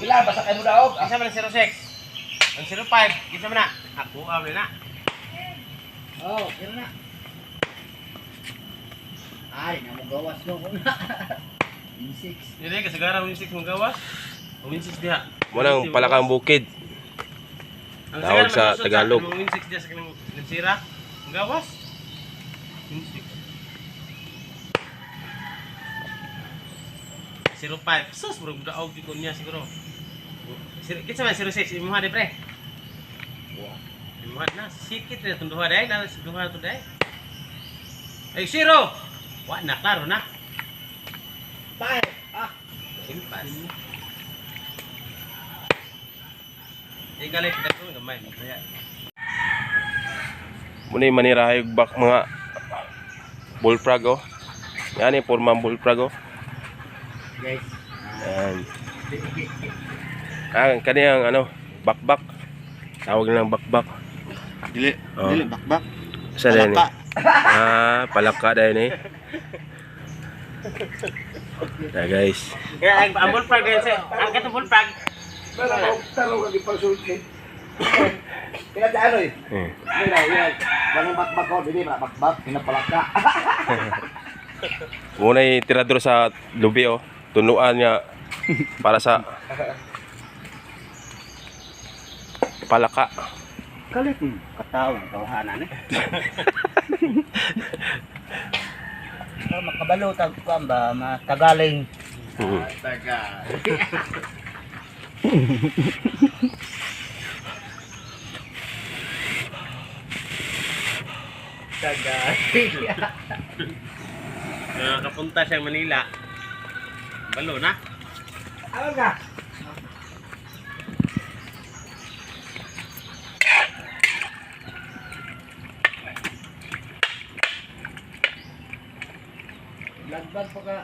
Ila, basta kayo mo daog. Isa man ang 06. Ang 05. Isa man na. Ako, awal na. Oh, kira na. Ay, namugawas no una. Insix. Hindi, kasagara Win 6 mong gawas. Win 6 diha. Munang Palakang Bukid. Ang Tawag sagara sa Tagalog. Ang Win 6 diha sa kanang nagsira. Ang gawas. Win 6. 05. Sus, bro, daog di ko niya siguro. Kita man 06 imuha de pre. Imuha na sikit na tunduha day, na tunduha to day. Ay 0. Wa na klaro na. Bye. Ah, Impas. Galit ka to gamay. Kaya Muna yung manirahayog bak mga bullfrog oh. Yan yung formang bullfrog oh. guys. Yan. Kaniyang ano, bakbak. Tawag nilang bakbak. Dili, Oh. dili bakbak. Sa din eh. Palaka. Palaka din eh. Na guys. kaya ang bullfrog din sa ang katong bullfrog. Taro ka gipasulti. Kaya sa ano eh. Mira, yan. Walang bakbak ko, dili na bakbak, pinapalaka. Muna yung tirador sa lubi oh. Tunuan niya para sa palaka. Kalit kataw, tawahanan eh. Oh, makabalo tag kuan ba matagaling. Taga. Taga. Nakapunta siya Manila. Balo na. Ano ka? Lagbag pa ka.